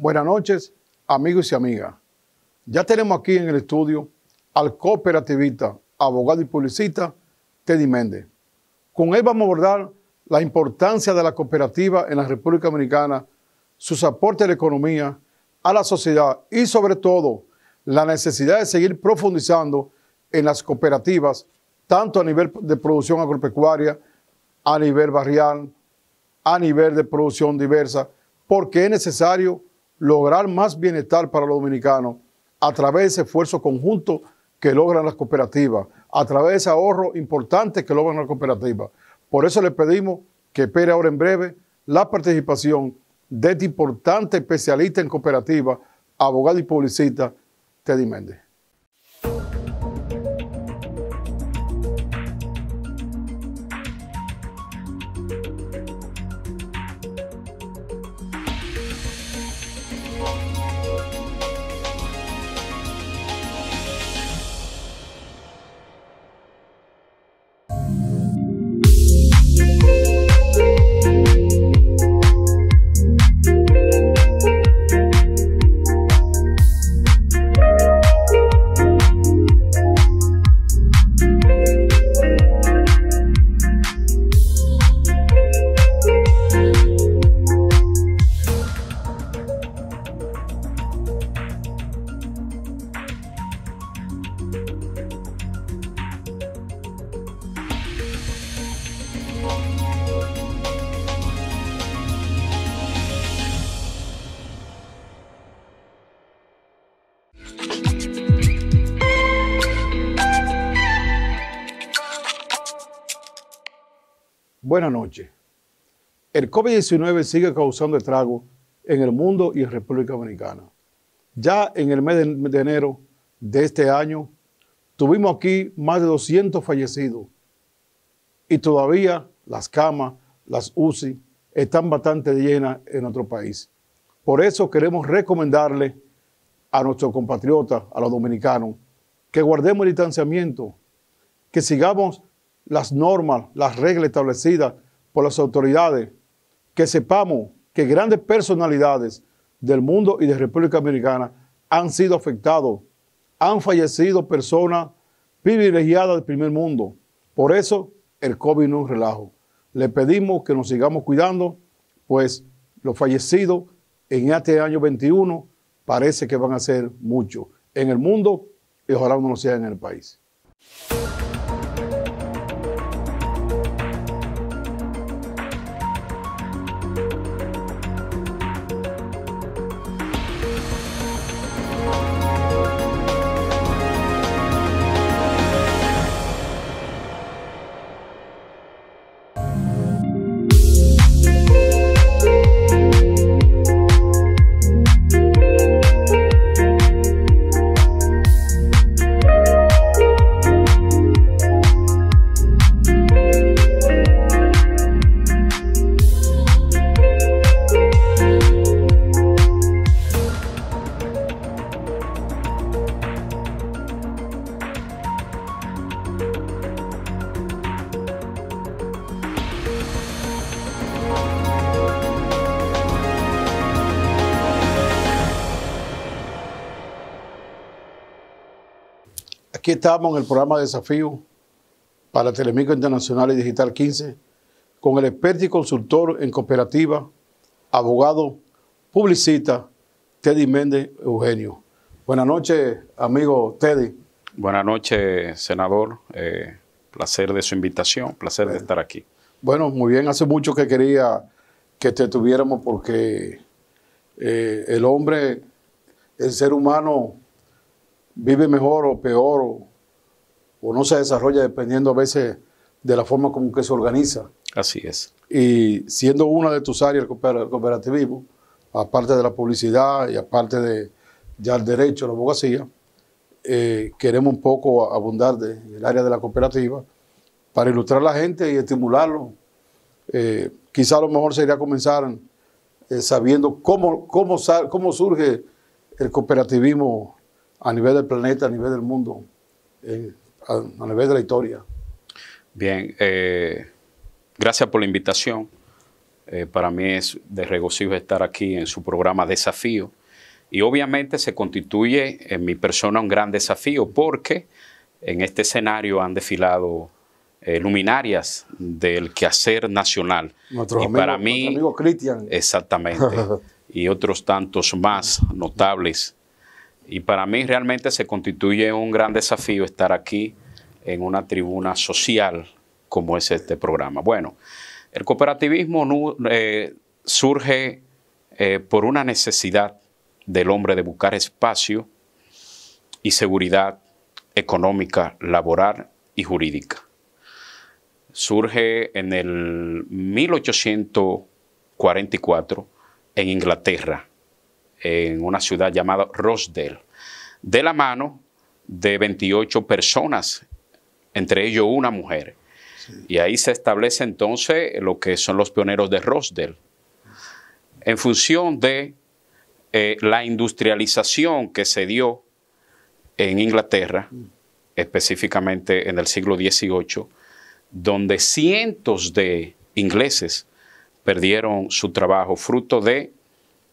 Buenas noches, amigos y amigas. Ya tenemos aquí en el estudio al cooperativista, abogado y publicista, Teddy Méndez. Con él vamos a abordar la importancia de la cooperativa en la República Dominicana, sus aportes a la economía, a la sociedad y sobre todo la necesidad de seguir profundizando en las cooperativas, tanto a nivel de producción agropecuaria, a nivel barrial, a nivel de producción diversa, porque es necesario lograr más bienestar para los dominicanos a través de ese esfuerzo conjunto que logran las cooperativas, a través de ese ahorro importante que logran las cooperativas. Por eso le pedimos que espere ahora en breve la participación de este importante especialista en cooperativas, abogado y publicista, Teddy Méndez. Buenas noches. El COVID-19 sigue causando estragos en el mundo y en República Dominicana. Ya en el mes de enero de este año tuvimos aquí más de 200 fallecidos y todavía las camas, las UCI, están bastante llenas en nuestro país. Por eso queremos recomendarle a nuestros compatriotas, a los dominicanos, que guardemos el distanciamiento, que sigamos las normas, las reglas establecidas por las autoridades, que sepamos que grandes personalidades del mundo y de República Dominicana han sido afectados, han fallecido personas privilegiadas del primer mundo. Por eso el COVID no es un relajo. Le pedimos que nos sigamos cuidando, pues los fallecidos en este año 21 parece que van a ser muchos en el mundo y ojalá no lo sea en el país. Aquí estamos en el programa de Desafío para Telemicro Internacional y Digital 15 con el experto y consultor en cooperativa, abogado, publicista, Teddy Méndez Eugenio. Buenas noches, amigo Teddy. Buenas noches, senador. Placer de su invitación, placer de estar aquí. Bueno, muy bien. Hace mucho que quería que te tuviéramos porque el hombre, el ser humano, vive mejor o peor o no se desarrolla dependiendo a veces de la forma como que se organiza. Así es. Y siendo una de tus áreas el cooperativismo, aparte de la publicidad y aparte de ya el derecho, la abogacía, queremos un poco abundar en el área de la cooperativa para ilustrar a la gente y estimularlo. Quizá a lo mejor sería comenzar sabiendo cómo surge el cooperativismo a nivel del planeta, a nivel del mundo, a nivel de la historia. Bien, gracias por la invitación. Para mí es de regocijo estar aquí en su programa Desafío. Y obviamente se constituye en mi persona un gran desafío porque en este escenario han desfilado luminarias del quehacer nacional. Nuestro amigo Cristian. Exactamente. Y otros tantos más notables. Y para mí realmente se constituye un gran desafío estar aquí en una tribuna social como es este programa. Bueno, el cooperativismo surge por una necesidad del hombre de buscar espacio y seguridad económica, laboral y jurídica. Surge en el 1844 en Inglaterra, en una ciudad llamada Rochdale, de la mano de 28 personas, entre ellos una mujer. Sí. Y ahí se establece entonces lo que son los pioneros de Rochdale. En función de la industrialización que se dio en Inglaterra, específicamente en el siglo XVIII, donde cientos de ingleses perdieron su trabajo fruto de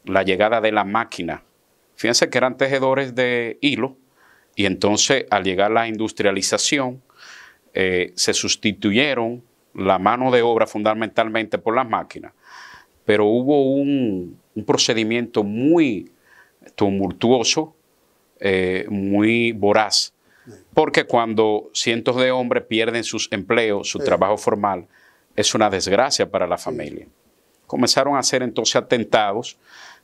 la llegada de la máquina. Fíjense que eran tejedores de hilo y entonces al llegar la industrialización se sustituyeron la mano de obra fundamentalmente por las máquinas, pero hubo un procedimiento muy tumultuoso, muy voraz, porque cuando cientos de hombres pierden sus empleos, su trabajo formal, es una desgracia para la familia. Comenzaron a hacer entonces atentados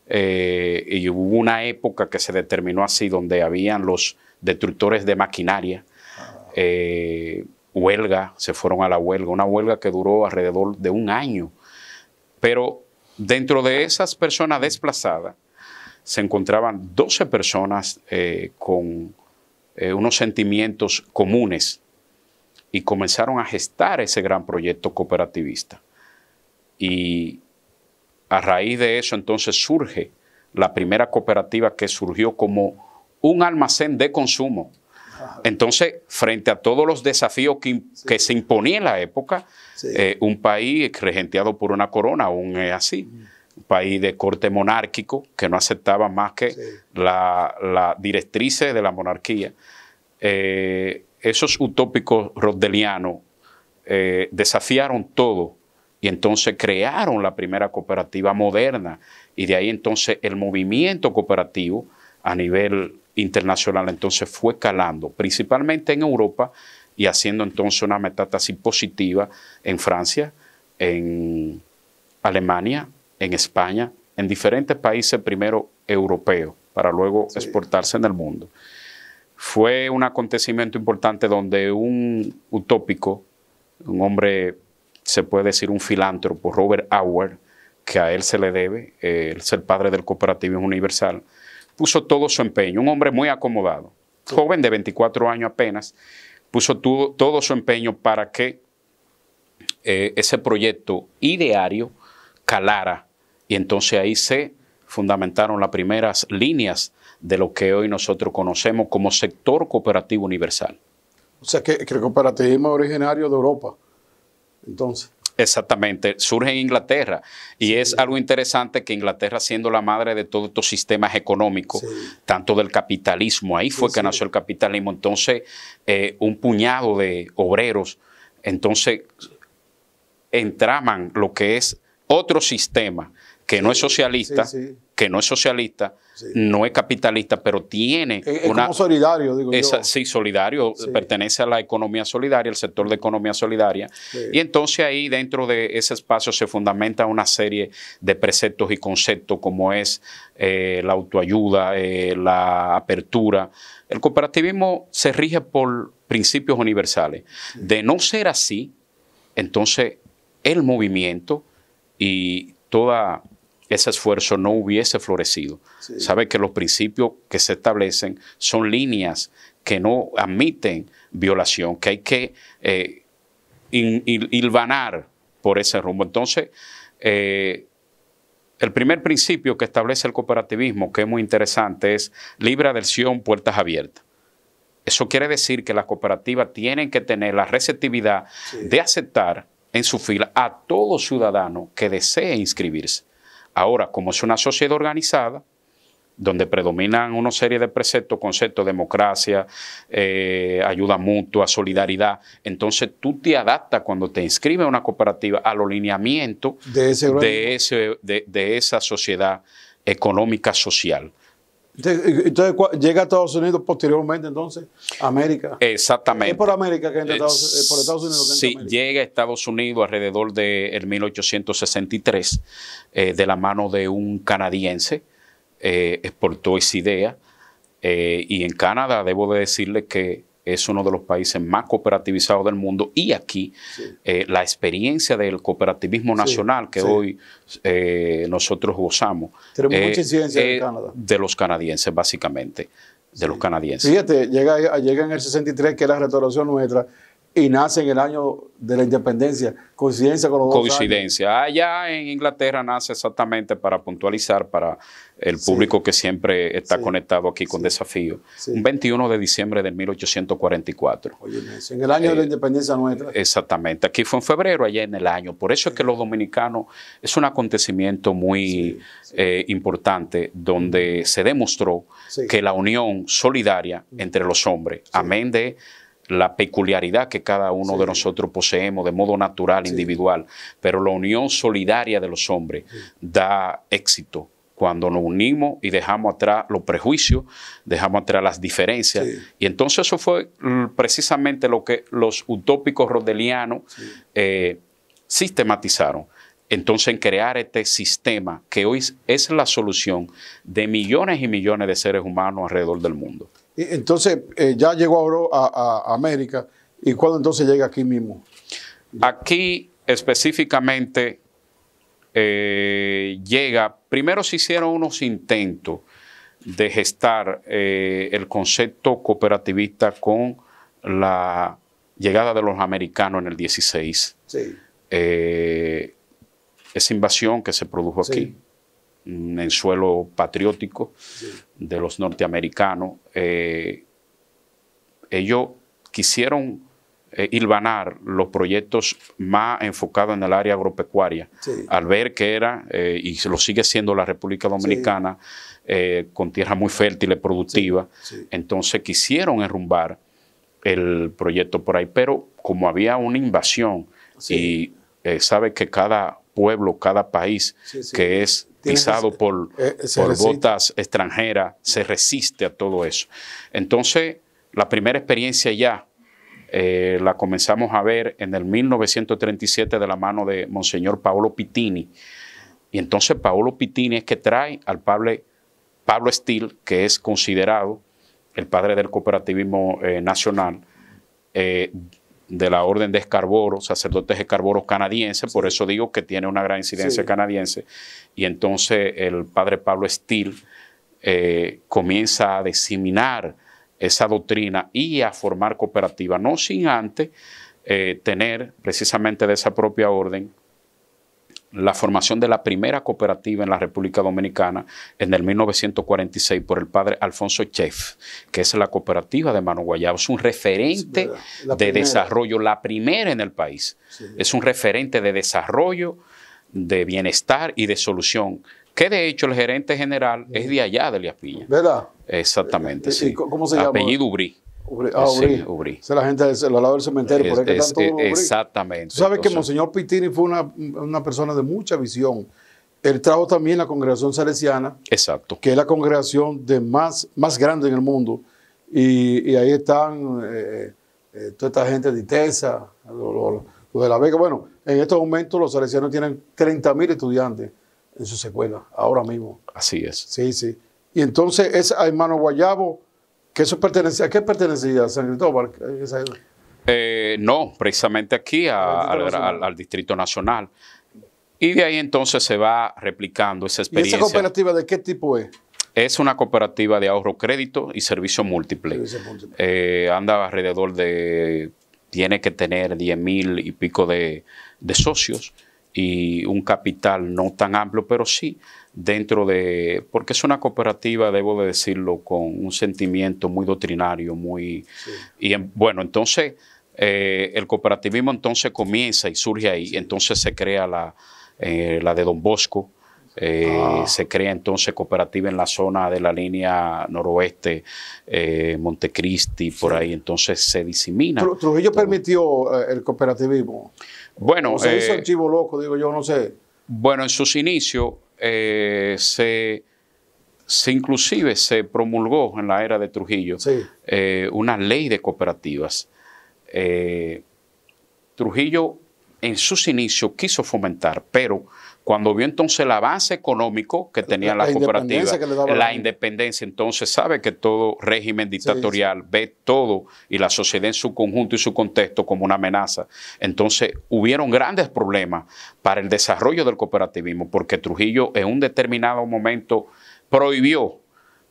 y hubo una época que se determinó así, donde habían los destructores de maquinaria, huelga, se fueron a la huelga, una huelga que duró alrededor de un año. Pero dentro de esas personas desplazadas se encontraban 12 personas con unos sentimientos comunes y comenzaron a gestar ese gran proyecto cooperativista. Y a raíz de eso entonces surge la primera cooperativa, que surgió como un almacén de consumo. Entonces, frente a todos los desafíos que se imponía en la época, un país regenteado por una corona, aún es así, un país de corte monárquico que no aceptaba más que la directrices de la monarquía. Esos utópicos rochdelianos desafiaron todo y entonces crearon la primera cooperativa moderna, y de ahí entonces el movimiento cooperativo a nivel internacional entonces fue calando, principalmente en Europa, y haciendo entonces una metástasis positiva en Francia, en Alemania, en España, en diferentes países primero europeos, para luego exportarse en el mundo. Fue un acontecimiento importante donde un utópico, un hombre, se puede decir un filántropo, Robert Howard, que a él se le debe, él es el padre del cooperativismo universal, puso todo su empeño, un hombre muy acomodado, joven de 24 años apenas, puso todo su empeño para que ese proyecto ideario calara, y entonces ahí se fundamentaron las primeras líneas de lo que hoy nosotros conocemos como sector cooperativo universal. O sea que el cooperativismo es originario de Europa, entonces. Exactamente, surge en Inglaterra, y es algo interesante que Inglaterra, siendo la madre de todos estos sistemas económicos, tanto del capitalismo, ahí fue que nació el capitalismo, entonces un puñado de obreros entonces entraman lo que es otro sistema que no es socialista, no es capitalista, pero tiene como solidario, digo yo. Sí, solidario, pertenece a la economía solidaria, el sector de economía solidaria. Y entonces ahí dentro de ese espacio se fundamenta una serie de preceptos y conceptos, como es la autoayuda, la apertura. El cooperativismo se rige por principios universales. De no ser así, entonces el movimiento y todo ese esfuerzo no hubiese florecido. Sabe que los principios que se establecen son líneas que no admiten violación, que hay que hilvanar por ese rumbo. Entonces, el primer principio que establece el cooperativismo, que es muy interesante, es libre adhesión, puertas abiertas. Eso quiere decir que las cooperativas tienen que tener la receptividad de aceptar en su fila a todo ciudadano que desee inscribirse. Ahora, como es una sociedad organizada, donde predominan una serie de preceptos, conceptos, democracia, ayuda mutua, solidaridad, entonces tú te adaptas cuando te inscribes a una cooperativa a los lineamientos de esa sociedad económica social. Entonces llega a Estados Unidos posteriormente, entonces, a América. Exactamente. ¿Es por América que entra por Estados Unidos? Que sí, llega a Estados Unidos alrededor del 1863, de la mano de un canadiense, exportó esa idea, y en Canadá debo de decirle que es uno de los países más cooperativizados del mundo, y aquí la experiencia del cooperativismo nacional que hoy nosotros gozamos. Tenemos mucha incidencia en Canadá. De los canadienses, básicamente, de los canadienses. Fíjate, llega en el 63, que es la restauración nuestra, y nace en el año de la independencia, coincidencia con los dos años. Coincidencia. Allá en Inglaterra nace exactamente, para puntualizar para el público que siempre está conectado aquí con Desafío, un 21 de diciembre de 1844. Oye, en el año de la independencia nuestra. Exactamente. Aquí fue en febrero, allá en el año. Por eso es que los dominicanos es un acontecimiento muy importante, donde se demostró que la unión solidaria entre los hombres, amén de la peculiaridad que cada uno de nosotros poseemos de modo natural, individual, pero la unión solidaria de los hombres da éxito cuando nos unimos y dejamos atrás los prejuicios, dejamos atrás las diferencias. Y entonces eso fue precisamente lo que los utópicos rodelianos sistematizaron. Entonces, en crear este sistema que hoy es la solución de millones y millones de seres humanos alrededor del mundo. Entonces, ya llegó a América. ¿Y cuándo entonces llega aquí mismo? Aquí específicamente llega, primero se hicieron unos intentos de gestar el concepto cooperativista con la llegada de los americanos en el 16. Esa invasión que se produjo aquí, en suelo patriótico de los norteamericanos, ellos quisieron hilvanar los proyectos más enfocados en el área agropecuaria, al ver que era, y lo sigue siendo la República Dominicana, con tierra muy fértil y productiva, entonces quisieron enrumbar el proyecto por ahí, pero como había una invasión y sabe que cada pueblo, cada país que es pisado por botas extranjeras, se resiste a todo eso. Entonces, la primera experiencia ya la comenzamos a ver en el 1937 de la mano de Monseñor Paolo Pittini. Y entonces Paolo Pittini es que trae al Pablo Steele, que es considerado el padre del cooperativismo nacional, de la orden de Escarboros, sacerdotes escarboros canadienses, por eso digo que tiene una gran incidencia canadiense. Y entonces el padre Pablo Steele comienza a diseminar esa doctrina y a formar cooperativas, no sin antes tener precisamente de esa propia orden la formación de la primera cooperativa en la República Dominicana en el 1946 por el padre Alfonso Cheff, que es la cooperativa de Mano Guayabo. Es un referente de desarrollo, la primera en el país. Es un referente de desarrollo, de bienestar y de solución, que de hecho el gerente general es de allá, de Elías Piña. ¿Verdad? Exactamente, ¿Cómo se llama? Apellido Ubrí. Ubrí. Esa es la gente al lado del cementerio, por ahí que están todos exactamente. Tú sabes que Monseñor Pittini fue una persona de mucha visión. Él trajo también la congregación salesiana, que es la congregación más grande en el mundo. Y ahí están toda esta gente de ITESA, lo de la Vega. Bueno, en estos momentos los salesianos tienen 30,000 estudiantes en sus escuelas, ahora mismo. Así es. Sí. Y entonces es a Mano Guayabo. ¿Que eso pertenecía? ¿A qué pertenecía San Cristóbal? No, precisamente aquí al Distrito Nacional. Y de ahí entonces se va replicando esa experiencia. ¿Y esa cooperativa de qué tipo es? Es una cooperativa de ahorro, crédito y servicio múltiple. Anda alrededor de, tiene que tener 10,000 y pico de socios y un capital no tan amplio, pero sí dentro de, porque es una cooperativa, debo de decirlo, con un sentimiento muy doctrinario, muy... Y bueno, entonces el cooperativismo entonces comienza y surge ahí. Entonces se crea la de Don Bosco. Se crea entonces cooperativa en la zona de la línea noroeste, Montecristi, por ahí, entonces se disemina. ¿Trujillo permitió el cooperativismo? Bueno, ¿O se hizo el chivo loco, digo yo, no sé? Bueno, en sus inicios inclusive se promulgó en la era de Trujillo una ley de cooperativas. Trujillo en sus inicios quiso fomentar, pero cuando vio entonces el avance económico que tenían las cooperativas, la independencia, entonces sabe que todo régimen dictatorial ve todo y la sociedad en su conjunto y su contexto como una amenaza. Entonces hubieron grandes problemas para el desarrollo del cooperativismo porque Trujillo en un determinado momento prohibió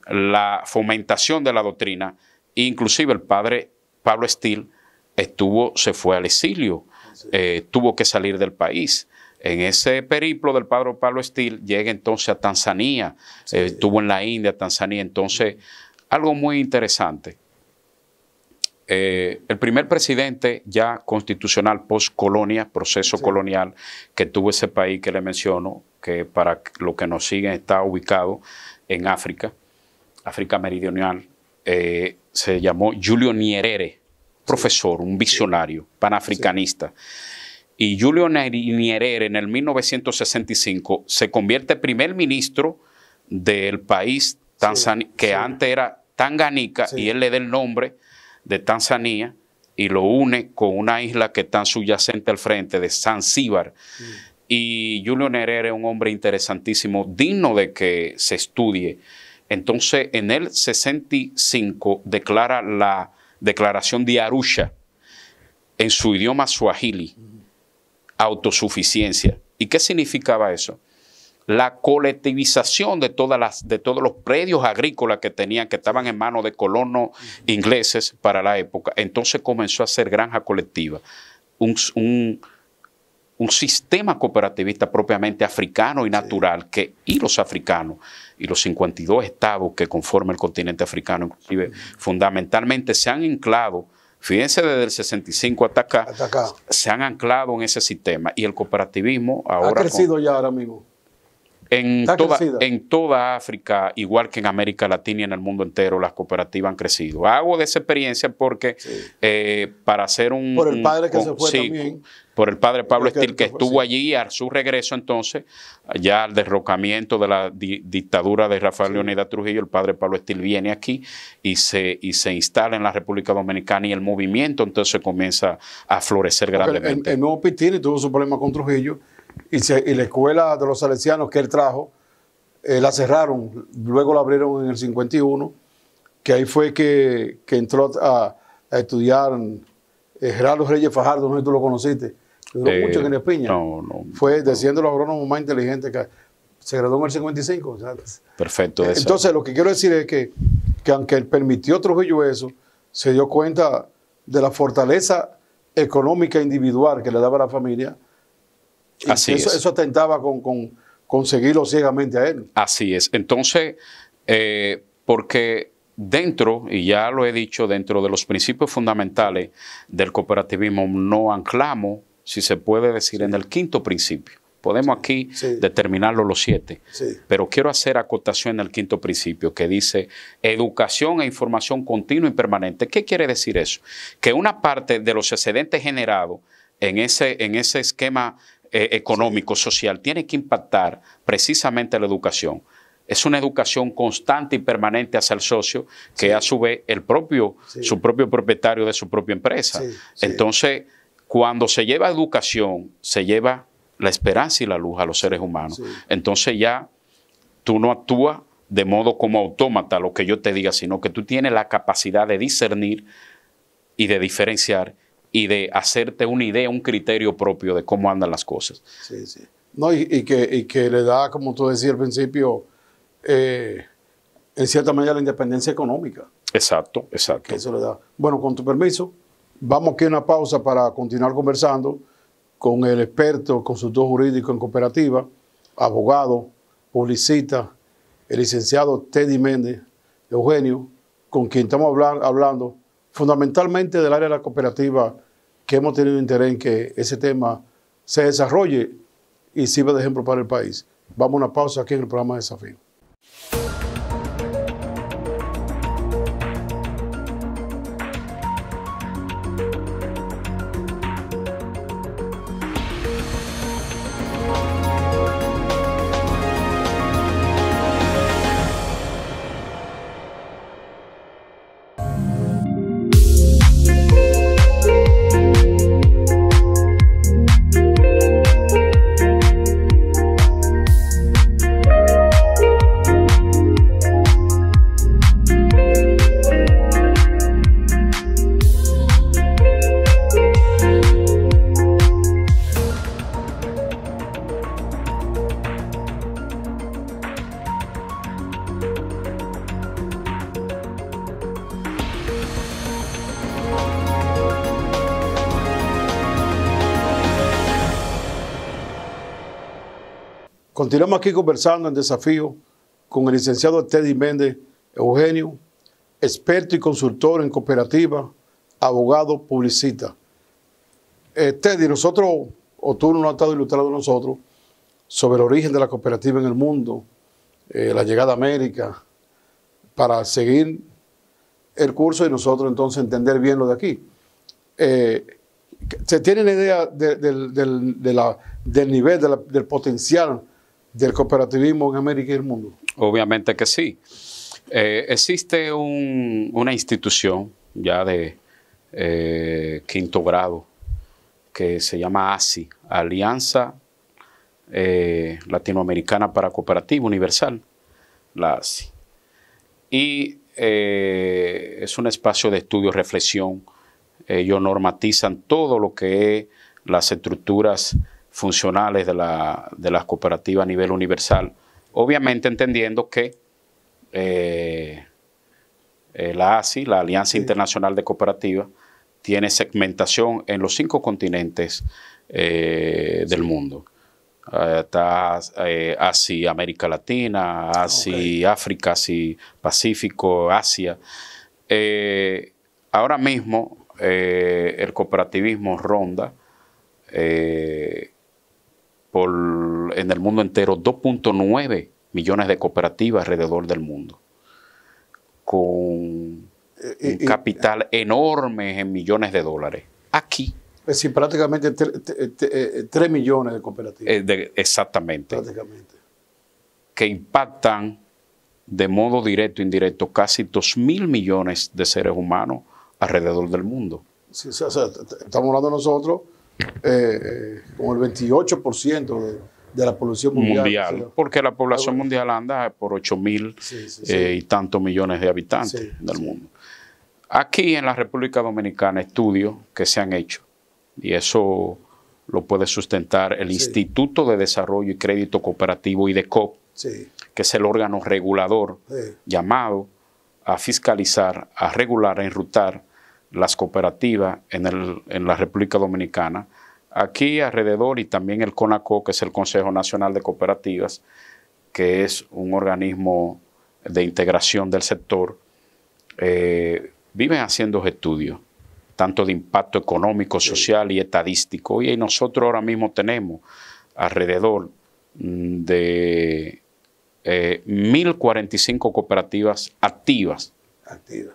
la fomentación de la doctrina. Inclusive el padre Pablo Estil se fue al exilio, tuvo que salir del país. En ese periplo del padre Pablo Estil llega entonces a Tanzania, estuvo en la India, Tanzania. Entonces, algo muy interesante. El primer presidente ya constitucional post-colonia, proceso colonial, que tuvo ese país que le menciono, que para los que nos siguen está ubicado en África meridional, se llamó Julio Nyerere, profesor, un visionario, panafricanista. Y Julio Nyerere en el 1965 se convierte primer ministro del país Tanzania, que antes era Tanganica, y él le da el nombre de Tanzania y lo une con una isla que está subyacente al frente de Zanzíbar. Y Julio Nyerere es un hombre interesantísimo, digno de que se estudie. Entonces, en el 65 declara la Declaración de Arusha en su idioma suajili, autosuficiencia. ¿Y qué significaba eso? La colectivización de todos los predios agrícolas que tenían, que estaban en manos de colonos ingleses para la época. Entonces comenzó a ser granja colectiva. Un sistema cooperativista propiamente africano y natural, y los africanos y los 52 estados que conforman el continente africano, inclusive fundamentalmente se han anclado. Fíjense, desde el 65 hasta acá, se han anclado en ese sistema. Y el cooperativismo ahora... ¿Ha crecido ya ahora mismo? En toda África, igual que en América Latina y en el mundo entero, las cooperativas han crecido. Hago de esa experiencia porque para hacer Por el padre que se fue también. Por el padre Pablo Estil, que estuvo allí, a su regreso entonces, ya al derrocamiento de la dictadura de Rafael Leónidas Trujillo, el padre Pablo Estil viene aquí y se instala en la República Dominicana, y el movimiento entonces comienza a florecer grandemente. El nuevo Pitini tuvo su problema con Trujillo y la escuela de los salesianos que él trajo, la cerraron, luego la abrieron en el 51, que ahí fue que entró a estudiar Gerardo Reyes Fajardo, no sé si tú lo conociste. Duró mucho en Espiña. Fue siendo el agrónomo más inteligente que se graduó en el 55. O sea, perfecto. Entonces, lo que quiero decir es que aunque él permitió Trujillo eso, se dio cuenta de la fortaleza económica individual que le daba a la familia. Así es. Eso atentaba con seguirlo ciegamente a él. Así es. Entonces, porque dentro, y ya lo he dicho, dentro de los principios fundamentales del cooperativismo, no anclamos, si se puede decir, en el quinto principio. Podemos aquí determinarlo los 7, pero quiero hacer acotación en el quinto principio, que dice educación e información continua y permanente. ¿Qué quiere decir eso? Que una parte de los excedentes generados en ese esquema económico, social, tiene que impactar precisamente la educación. Es una educación constante y permanente hacia el socio, que a su vez su propio propietario de su propia empresa. Entonces, cuando se lleva educación, se lleva la esperanza y la luz a los seres humanos. Entonces ya tú no actúas de modo como autómata, lo que yo te diga, sino que tú tienes la capacidad de discernir y de diferenciar y de hacerte una idea, un criterio propio de cómo andan las cosas. No, y que le da, como tú decías al principio, en cierta manera la independencia económica. Exacto. Que eso le da. Bueno, con tu permiso, vamos aquí a una pausa para continuar conversando con el experto, consultor jurídico en cooperativa, abogado, publicista, el licenciado Teddy Méndez, Eugenio, con quien estamos hablando fundamentalmente del área de la cooperativa que hemos tenido interés en que ese tema se desarrolle y sirva de ejemplo para el país. Vamos a una pausa aquí en el programa Desafío. Continuamos aquí conversando en Desafío con el licenciado Teddy Méndez Eugenio, experto y consultor en cooperativa, abogado, publicista. Teddy, nosotros, o tú nos has estado ilustrando a nosotros sobre el origen de la cooperativa en el mundo, la llegada a América, para seguir el curso y nosotros entonces entender bien lo de aquí. ¿Se tienen idea del nivel, del potencial del cooperativismo en América y el mundo? Obviamente que sí. Existe una institución ya de quinto grado que se llama ASI, Alianza Latinoamericana para Cooperativa Universal, la ASI. Y es un espacio de estudio, reflexión. Ellos normatizan todo lo que es las estructuras funcionales de las cooperativas a nivel universal, obviamente entendiendo que la ASI, la Alianza Internacional de Cooperativas, tiene segmentación en los 5 continentes del mundo. Está ASI América Latina, ASI África, ASI Pacífico, Asia. Ahora mismo el cooperativismo ronda en el mundo entero 2.9 millones de cooperativas alrededor del mundo, con un capital enorme en millones de dólares. Aquí. Es decir, prácticamente 3 millones de cooperativas. Exactamente. Prácticamente. Que impactan de modo directo e indirecto casi 2.000 millones de seres humanos alrededor del mundo. Sí, o sea, estamos hablando nosotros como el 28% de la población mundial. O sea, porque la población mundial anda por 8.000 y tantos millones de habitantes del mundo. Aquí en la República Dominicana, estudios que se han hecho, y eso lo puede sustentar el Instituto de Desarrollo y Crédito Cooperativo, IDECOP, que es el órgano regulador llamado a fiscalizar, a regular, a enrutar las cooperativas en la República Dominicana. Aquí alrededor, y también el CONACO, que es el Consejo Nacional de Cooperativas, que es un organismo de integración del sector, viven haciendo estudios, tanto de impacto económico, social y estadístico. Y nosotros ahora mismo tenemos alrededor de 1.045 cooperativas activas,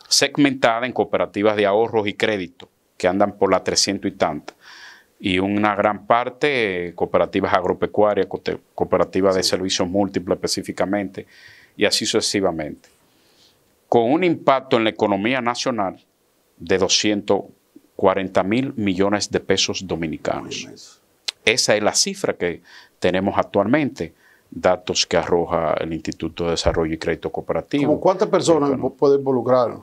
segmentadas en cooperativas de ahorros y crédito, que andan por las 300 y tantas. Y una gran parte cooperativas agropecuarias, cooperativas de servicios múltiples específicamente, y así sucesivamente. Con un impacto en la economía nacional de 240.000 millones de pesos dominicanos. Esa es la cifra que tenemos actualmente, datos que arroja el Instituto de Desarrollo y Crédito Cooperativo. ¿Cómo cuántas personas pueden involucrar?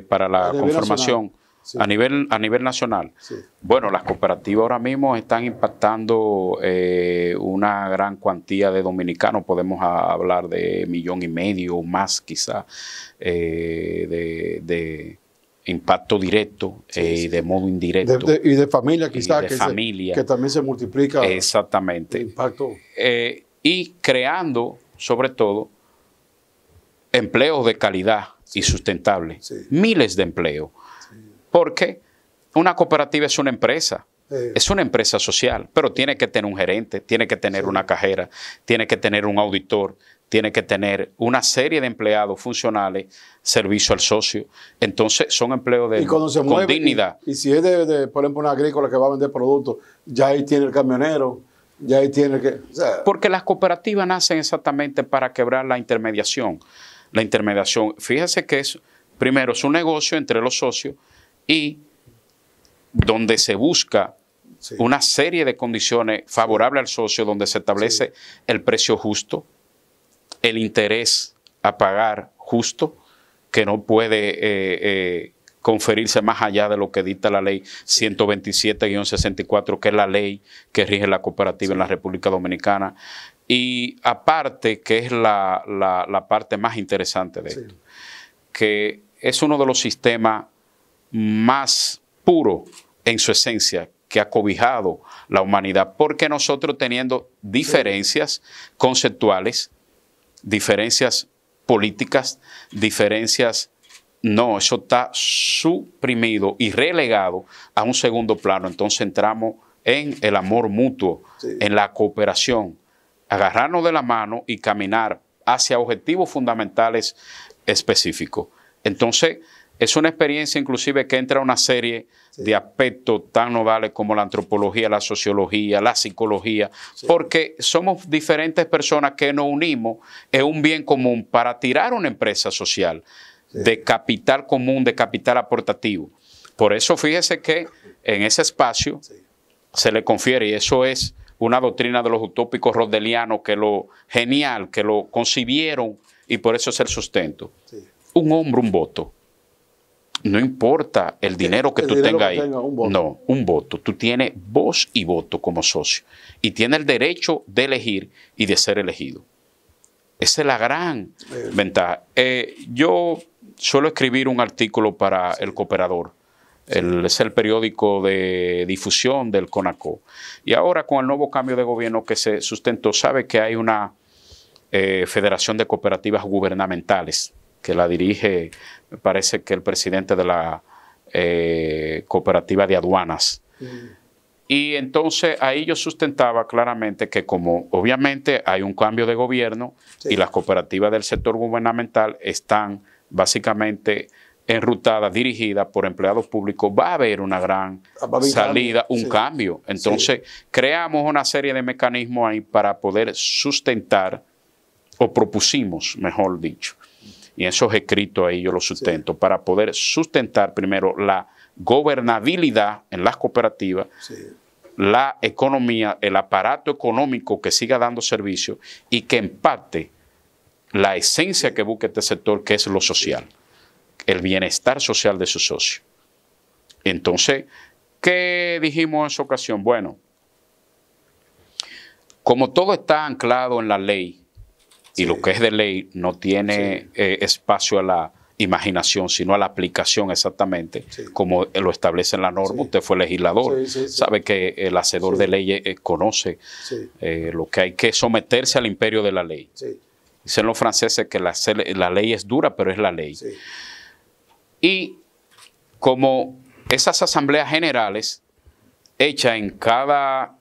Para la conformación a nivel nacional. Bueno, las cooperativas ahora mismo están impactando una gran cuantía de dominicanos. Podemos hablar de 1,5 millones o más quizá de impacto directo y de modo indirecto. Y de familia quizá, que también se multiplica. Exactamente. El impacto. Y creando, sobre todo, empleos de calidad y sustentable. Miles de empleos. Porque una cooperativa es una empresa. Sí. Es una empresa social, pero tiene que tener un gerente, tiene que tener una cajera, tiene que tener un auditor, tiene que tener una serie de empleados funcionales, servicio al socio. Entonces, son empleos Y cuando se con mueve, dignidad. Y si es por ejemplo, una agrícola que va a vender productos, ya ahí tiene el camionero, ya ahí tiene que... O sea, Porque las cooperativas nacen exactamente para quebrar la intermediación. La intermediación, fíjese que primero es un negocio entre los socios y donde se busca una serie de condiciones favorables al socio, donde se establece el precio justo, el interés a pagar justo, que no puede conferirse más allá de lo que dicta la ley 127-64, que es la ley que rige la cooperativa en la República Dominicana. Y aparte, que es la parte más interesante de esto, que es uno de los sistemas más puros en su esencia que ha cobijado la humanidad, porque nosotros teniendo diferencias conceptuales, diferencias políticas, diferencias, no, eso está suprimido y relegado a un segundo plano. Entonces entramos en el amor mutuo, en la cooperación, agarrarnos de la mano y caminar hacia objetivos fundamentales específicos. Entonces, es una experiencia inclusive que entra una serie de aspectos tan nodales como la antropología, la sociología, la psicología, porque somos diferentes personas que nos unimos en un bien común para tirar una empresa social de capital común, de capital aportativo. Por eso fíjese que en ese espacio se le confiere, y eso es una doctrina de los utópicos rodelianos, que lo genial, que lo concibieron, y por eso es el sustento. Un hombre, un voto. No importa el dinero que tú tengas ahí. No, un voto. Tú tienes voz y voto como socio. Y tienes el derecho de elegir y de ser elegido. Esa es la gran ventaja. Yo suelo escribir un artículo para El Cooperador. Es el periódico de difusión del CONACO. Y ahora, con el nuevo cambio de gobierno que se sustentó, sabe que hay una Federación de Cooperativas Gubernamentales que la dirige, me parece que el presidente de la Cooperativa de Aduanas. Y entonces ahí yo sustentaba claramente que, como obviamente hay un cambio de gobierno y las cooperativas del sector gubernamental están básicamente enrutadas, dirigidas por empleados públicos, va a haber una gran salida, un cambio. Entonces creamos una serie de mecanismos ahí para poder sustentar, o propusimos, mejor dicho, y esos escritos ahí yo los sustento, para poder sustentar primero la gobernabilidad en las cooperativas, la economía, el aparato económico que siga dando servicio y que empate la esencia que busca este sector, que es lo social, el bienestar social de sus socios. Entonces, ¿qué dijimos en esa ocasión? Bueno, como todo está anclado en la ley, y lo que es de ley no tiene espacio a la imaginación, sino a la aplicación exactamente, como lo establece en la norma. Usted fue legislador, sabe que el hacedor de leyes conoce lo que hay que someterse al imperio de la ley. Dicen los franceses que la ley es dura, pero es la ley. Y como esas asambleas generales hechas en cada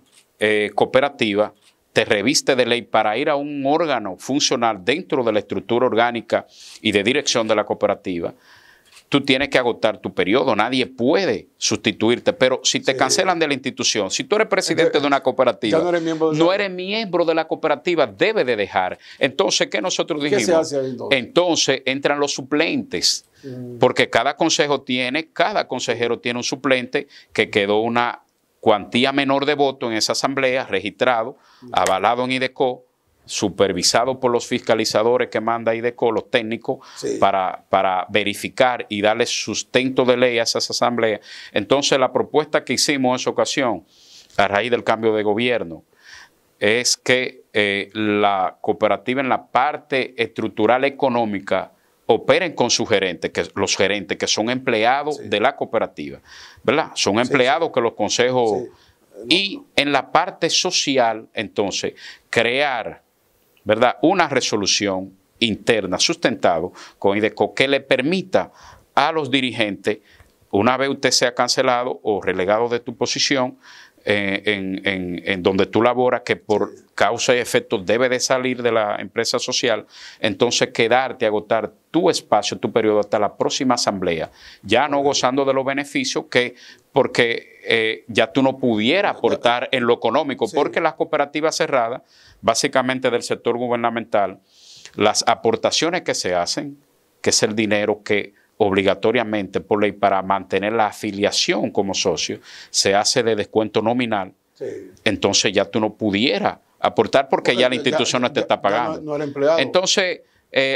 cooperativa te reviste de ley para ir a un órgano funcional dentro de la estructura orgánica y de dirección de la cooperativa, tú tienes que agotar tu periodo, nadie puede sustituirte, pero si te cancelan de la institución, si tú eres presidente de una cooperativa, no eres miembro de la cooperativa, debe de dejar. Entonces, ¿qué nosotros dijimos? ¿Qué se hace ahí, entonces entran los suplentes, porque cada consejero tiene un suplente que quedó una cuantía menor de votos en esa asamblea, registrado, avalado en IDECO, supervisado por los fiscalizadores que manda IDECO, los técnicos, para verificar y darle sustento de ley a esas asambleas. Entonces, la propuesta que hicimos en esa ocasión, a raíz del cambio de gobierno, es que la cooperativa en la parte estructural económica operen con sus gerentes, los gerentes que son empleados de la cooperativa, ¿verdad? Son empleados que los consejos... Y en la parte social, entonces, crear, ¿verdad?, una resolución interna sustentado con IDECO que le permita a los dirigentes una vez usted sea cancelado o relegado de tu posición en donde tú laboras, que por causa y efecto debe de salir de la empresa social, entonces quedarte, agotar tu espacio, tu periodo hasta la próxima asamblea, ya no gozando de los beneficios porque ya tú no pudieras aportar en lo económico, porque las cooperativas cerradas, básicamente del sector gubernamental, las aportaciones que se hacen, que es el dinero que obligatoriamente por ley para mantener la afiliación como socio, se hace de descuento nominal, entonces ya tú no pudieras aportar porque ya la institución no te está pagando. No era empleado. Entonces,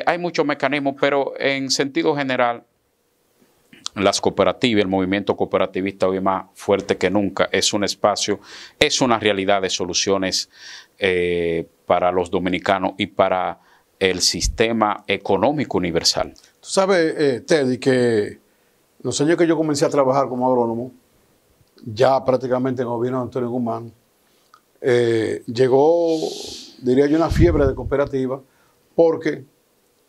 hay muchos mecanismos, pero en sentido general, las cooperativas, el movimiento cooperativista hoy más fuerte que nunca, es un espacio, es una realidad de soluciones para los dominicanos y para el sistema económico universal. Tú sabes, Teddy, que los años que yo comencé a trabajar como agrónomo, ya prácticamente en el gobierno de Antonio Guzmán, llegó, diría yo, una fiebre de cooperativa porque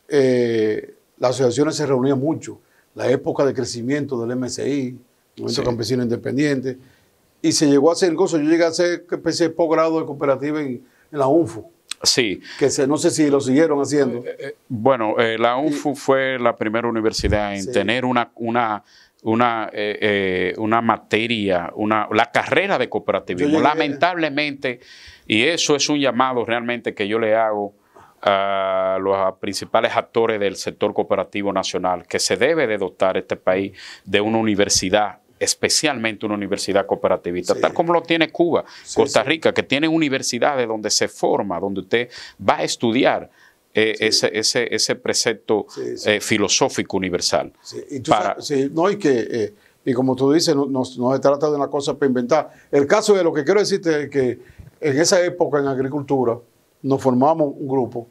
las asociaciones se reunían mucho. La época de crecimiento del MSI, Movimiento Campesino Independiente, y se llegó a hacer incluso, yo llegué a hacer especie de posgrado de cooperativa en la UNFU. Sí. Que no sé si lo siguieron haciendo. Bueno, la UNFU fue la primera universidad en tener una materia, la carrera de cooperativismo. Lamentablemente, y eso es un llamado realmente que yo le hago a los principales actores del sector cooperativo nacional, que se debe de dotar este país de una universidad, especialmente una universidad cooperativista, tal como lo tiene Cuba, Costa Rica, que tiene universidades donde se forma, donde usted va a estudiar ese precepto filosófico universal. Y como tú dices, no se trata de una cosa para inventar. El caso de lo que quiero decirte es que en esa época en agricultura nos formamos un grupo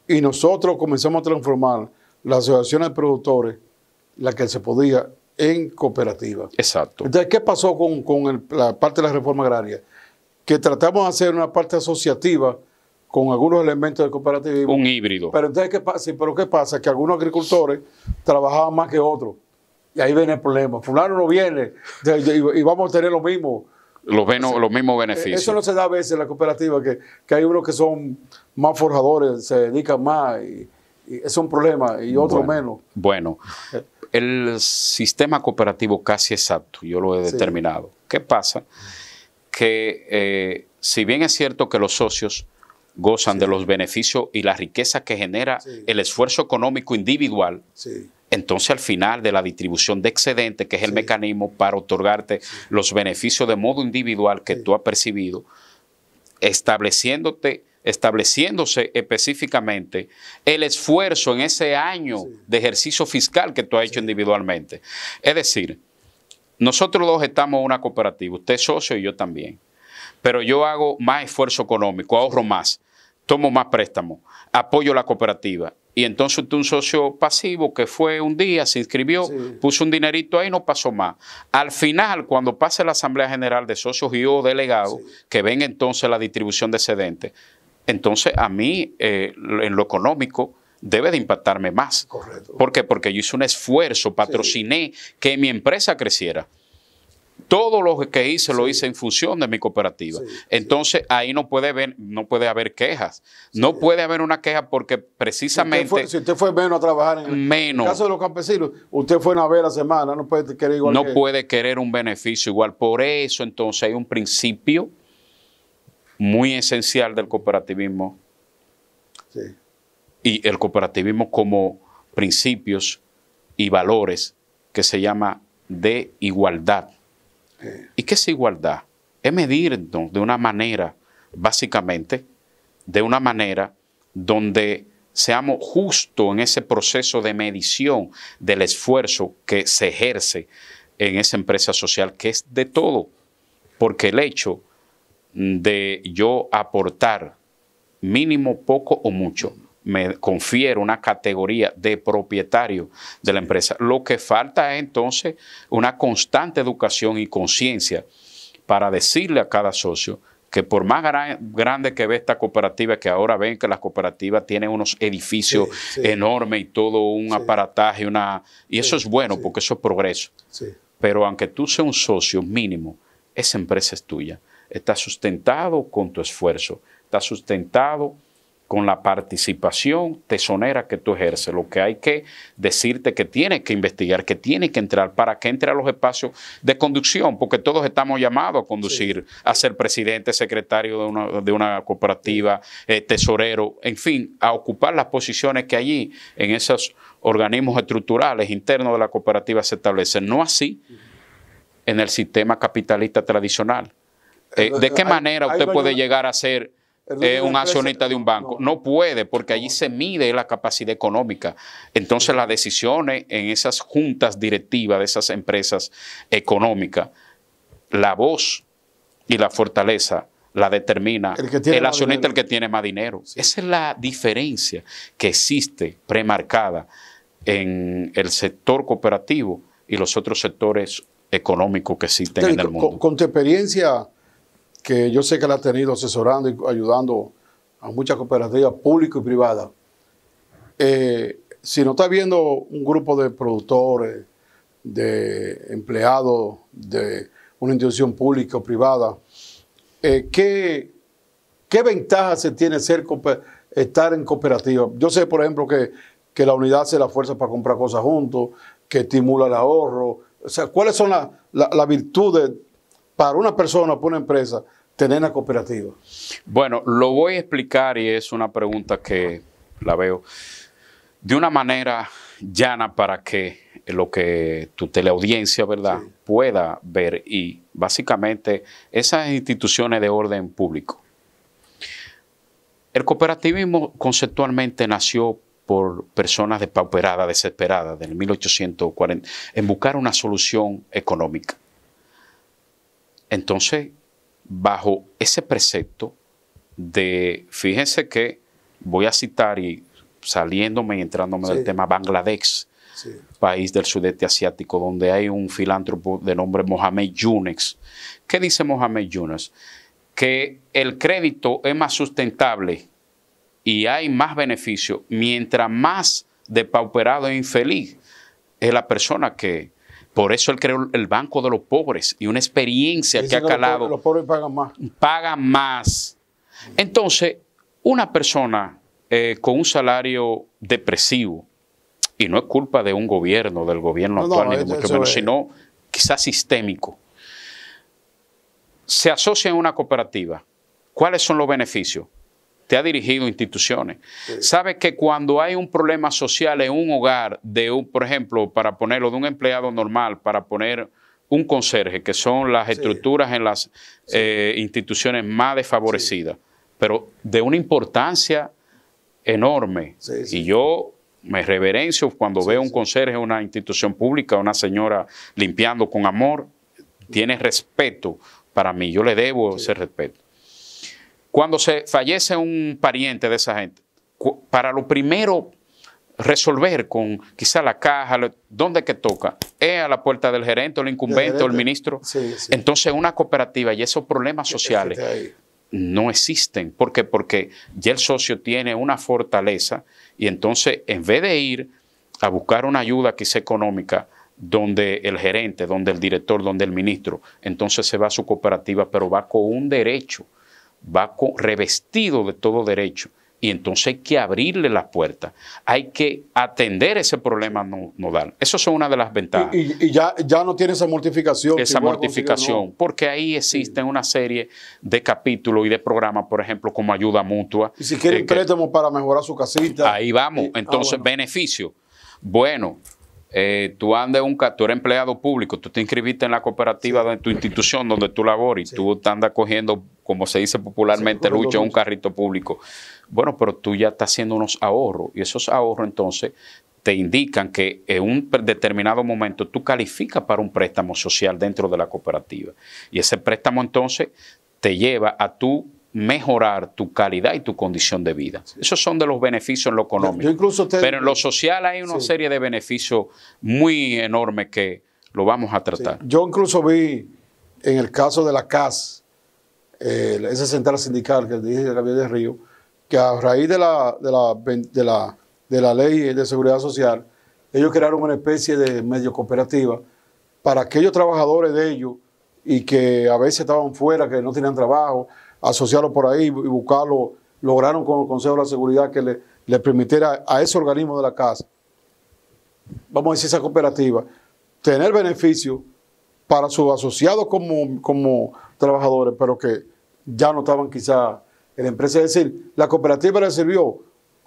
y nosotros comenzamos a transformar las asociaciones de productores, la que se podía, en cooperativa. Exacto. Entonces, ¿qué pasó con la parte de la reforma agraria? Que tratamos de hacer una parte asociativa con algunos elementos de cooperativismo. Un híbrido. Pero entonces, ¿qué pasa? Que algunos agricultores trabajaban más que otros. Y ahí viene el problema. Fulano no viene y vamos a tener lo mismo. Los mismos beneficios. Eso no se da a veces en la cooperativa, que hay unos que son más forjadores, se dedican más y es un problema, y otros menos. Bueno, el sistema cooperativo casi exacto, yo lo he determinado. ¿Qué pasa? Que si bien es cierto que los socios gozan de los beneficios y la riqueza que genera el esfuerzo económico individual, entonces al final de la distribución de excedentes, que es el mecanismo para otorgarte los beneficios de modo individual que tú has percibido, estableciéndose específicamente el esfuerzo en ese año de ejercicio fiscal que tú has hecho individualmente. Es decir, nosotros dos estamos en una cooperativa, usted es socio y yo también, pero yo hago más esfuerzo económico, ahorro más, tomo más préstamos, apoyo la cooperativa. Y entonces usted un socio pasivo que fue un día, se inscribió, puso un dinerito ahí y no pasó más. Al final, cuando pase la Asamblea General de Socios y o delegados, que ven entonces la distribución de excedentes, entonces a mí en lo económico debe de impactarme más. Correcto. ¿Por qué? Porque yo hice un esfuerzo, patrociné que mi empresa creciera. Todo lo que hice lo hice en función de mi cooperativa. Entonces ahí no puede haber quejas. No puede haber una queja porque precisamente... Si usted fue menos a trabajar en el caso de los campesinos, usted fue una vez a la semana, no puede querer igual. No puede querer un beneficio igual. Por eso entonces hay un principio muy esencial del cooperativismo. Y el cooperativismo como principios y valores que se llama de igualdad. ¿Y qué es igualdad? Es medirnos de una manera, básicamente, de una manera donde seamos justos en ese proceso de medición del esfuerzo que se ejerce en esa empresa social, que es de todo. Porque el hecho de yo aportar mínimo, poco o mucho, me confiere una categoría de propietario de la empresa. Lo que falta es entonces una constante educación y conciencia para decirle a cada socio que por más grande que ve esta cooperativa, que ahora ven que las cooperativas tienen unos edificios enormes y todo un aparataje, y eso es bueno porque eso es progreso. Pero aunque tú seas un socio mínimo, esa empresa es tuya. Está sustentado con tu esfuerzo, está sustentado con la participación tesonera que tú ejerces. Lo que hay que decirte que tienes que investigar, que tienes que entrar para que entre a los espacios de conducción, porque todos estamos llamados a conducir, a ser presidente, secretario de una cooperativa, tesorero, en fin, a ocupar las posiciones que allí en esos organismos estructurales internos de la cooperativa se establecen. No así en el sistema capitalista tradicional. ¿De qué manera usted puede llegar a ser un accionista de un banco? No puede, porque allí se mide la capacidad económica. Entonces las decisiones en esas juntas directivas de esas empresas económicas, la voz y la fortaleza la determina el accionista, el que tiene más dinero. Esa es la diferencia que existe premarcada en el sector cooperativo y los otros sectores económicos que existen en el mundo. Con tu experiencia, que yo sé que la has tenido asesorando y ayudando a muchas cooperativas públicas y privadas, si no estás viendo un grupo de productores, de empleados de una institución pública o privada, ¿qué ventajas se tiene estar en cooperativa? Yo sé, por ejemplo, que la unidad hace la fuerza para comprar cosas juntos, que estimula el ahorro. O sea, ¿cuáles son las virtudes para una persona, para una empresa, tener una cooperativa? Bueno, lo voy a explicar y es una pregunta que la veo de una manera llana para que lo que tu teleaudiencia, ¿verdad?, pueda ver. Y básicamente esas instituciones de orden público. El cooperativismo conceptualmente nació por personas depauperadas, desesperadas, del 1840, en buscar una solución económica. Entonces, bajo ese precepto de, fíjense que voy a citar y saliéndome y entrándome del tema, Bangladesh, país del sudeste asiático, donde hay un filántropo de nombre Mohamed Yunus. ¿Qué dice Mohamed Yunus? Que el crédito es más sustentable y hay más beneficio mientras más depauperado e infeliz es la persona que... Por eso él creó el Banco de los Pobres y una experiencia que ha calado. Los pobres pagan más. Pagan más. Entonces, una persona con un salario depresivo, y no es culpa de un gobierno, del gobierno actual, ni mucho menos, sino quizás sistémico, se asocia en una cooperativa. ¿Cuáles son los beneficios? Te ha dirigido instituciones. Sabe que cuando hay un problema social en un hogar, por ejemplo, para ponerlo de un empleado normal, para poner un conserje, que son las estructuras en las instituciones más desfavorecidas, pero de una importancia enorme. Y yo me reverencio cuando veo un conserje en una institución pública, una señora limpiando con amor, tiene respeto para mí, yo le debo ese respeto. Cuando se fallece un pariente de esa gente, para lo primero resolver con quizá la caja, ¿dónde que toca? Es a la puerta del gerente, o el incumbente, o el ministro. Entonces una cooperativa y esos problemas sociales no existen. ¿Por qué? Porque ya el socio tiene una fortaleza y entonces en vez de ir a buscar una ayuda quizá económica, donde el gerente, donde el director, donde el ministro, entonces se va a su cooperativa, pero va con un derecho, va revestido de todo derecho, y entonces hay que abrirle las puertas, hay que atender ese problema nodal. Eso es una de las ventajas. Y ya no tiene esa mortificación. Esa mortificación, porque ahí existen una serie de capítulos y de programas, por ejemplo, como ayuda mutua. Y si quieren préstamo para mejorar su casita. Ahí vamos. Entonces, bueno. Beneficio. Bueno, tú eres empleado público, tú te inscribiste en la cooperativa de tu institución donde tú laboras y tú te andas cogiendo, como se dice popularmente, lucha un carrito público. Bueno, pero tú ya estás haciendo unos ahorros y esos ahorros entonces te indican que en un determinado momento tú calificas para un préstamo social dentro de la cooperativa. Y ese préstamo entonces te lleva a tu mejorar tu calidad y tu condición de vida. Esos son de los beneficios en lo económico. Pero en lo social hay una serie de beneficios muy enormes que lo vamos a tratar. Yo incluso vi en el caso de la CAS, esa central sindical que dije Gabriel del Río, que a raíz de la ley de seguridad social, ellos crearon una especie de medio cooperativa para aquellos trabajadores de ellos y que a veces estaban fuera, que no tenían trabajo, asociarlos por ahí y buscarlo. Lograron con el Consejo de la Seguridad que le permitiera a ese organismo de la casa, vamos a decir esa cooperativa, tener beneficios para sus asociados como trabajadores, pero que ya no estaban quizá en la empresa. Es decir, la cooperativa le sirvió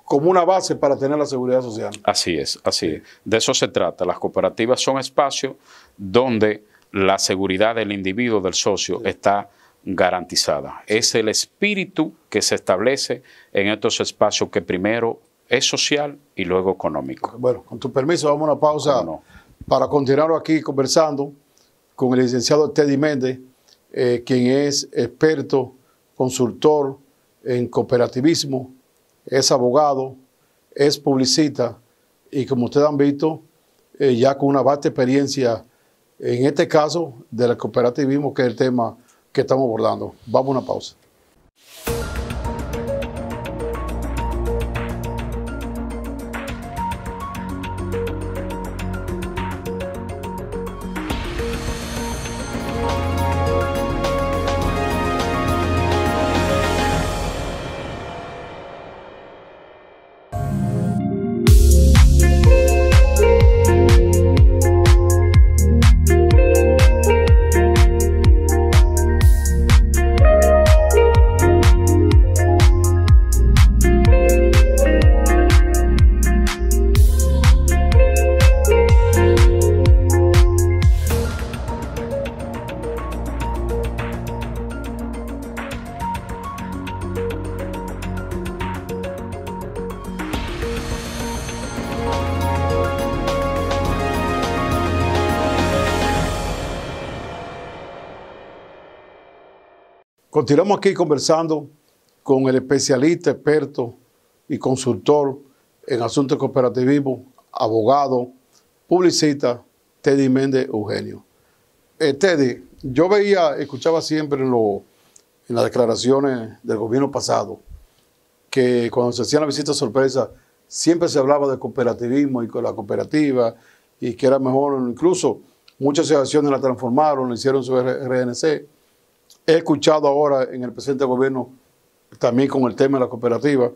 como una base para tener la seguridad social. Así es, así es. De eso se trata. Las cooperativas son espacios donde la seguridad del individuo, del socio, está garantizada. Es el espíritu que se establece en estos espacios que primero es social y luego económico. Bueno, con tu permiso, vamos a una pausa para continuar aquí conversando con el licenciado Teddy Méndez, quien es experto, consultor en cooperativismo, es abogado, es publicista y como ustedes han visto, ya con una vasta experiencia en este caso del cooperativismo, que es el tema que estamos abordando. Vamos a una pausa. Continuamos aquí conversando con el especialista, experto y consultor en asuntos de cooperativismo, abogado, publicista, Teddy Méndez Eugenio. Teddy, yo escuchaba siempre en las declaraciones del gobierno pasado que cuando se hacían las visitas sorpresa siempre se hablaba de cooperativismo y con la cooperativa y que era mejor, incluso muchas asociaciones la transformaron, le hicieron su RNC. He escuchado ahora en el presente gobierno también con el tema de la cooperativa.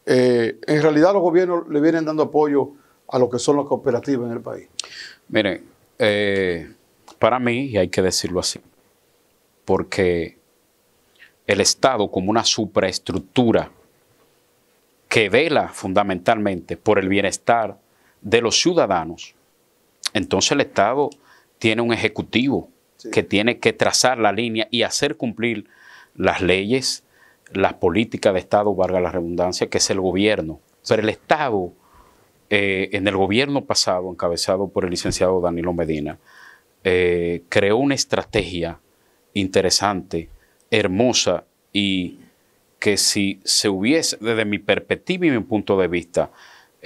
En realidad los gobiernos le vienen dando apoyo a lo que son las cooperativas en el país. Miren, para mí, y hay que decirlo así, porque el Estado como una supraestructura que vela fundamentalmente por el bienestar de los ciudadanos, entonces el Estado tiene un ejecutivo que tiene que trazar la línea y hacer cumplir las leyes, las políticas de Estado, valga la redundancia, que es el gobierno. Pero el Estado, en el gobierno pasado, encabezado por el licenciado Danilo Medina, creó una estrategia interesante, hermosa, y que si se hubiese, desde mi perspectiva y mi punto de vista,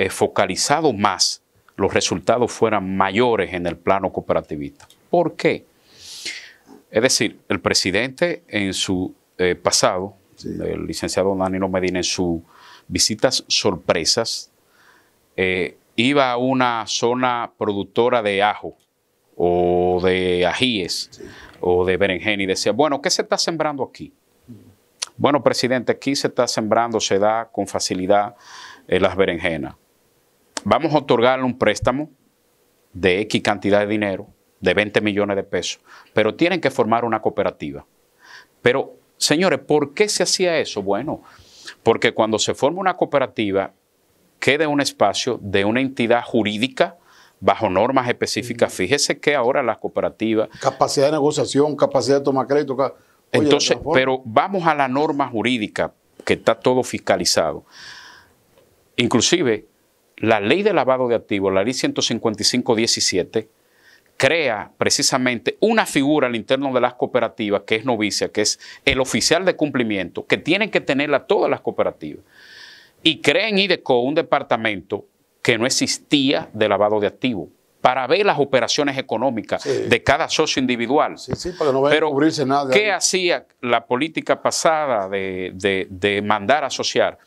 focalizado más, los resultados fueran mayores en el plano cooperativista. ¿Por qué? Es decir, el presidente en su pasado, el licenciado Danilo Medina, en sus visitas sorpresas, iba a una zona productora de ajo o de ajíes o de berenjena y decía, bueno, ¿qué se está sembrando aquí? Bueno, presidente, aquí se está sembrando, se da con facilidad las berenjenas. Vamos a otorgarle un préstamo de X cantidad de dinero, de 20 millones de pesos, pero tienen que formar una cooperativa. Pero, señores, ¿por qué se hacía eso? Bueno, porque cuando se forma una cooperativa, queda un espacio de una entidad jurídica bajo normas específicas. Fíjese que ahora las cooperativas... Capacidad de negociación, capacidad de tomar crédito. Oye, entonces, pero vamos a la norma jurídica, que está todo fiscalizado. Inclusive, la ley de lavado de activos, la ley 155-17, crea precisamente una figura al interno de las cooperativas que es novicia, que es el oficial de cumplimiento, que tienen que tenerla todas las cooperativas. Y crea en IDECO un departamento que no existía de lavado de activos. para ver las operaciones económicas de cada socio individual. Para que no vaya a cubrirse nada. ¿Qué hacía la política pasada de mandar a asociar?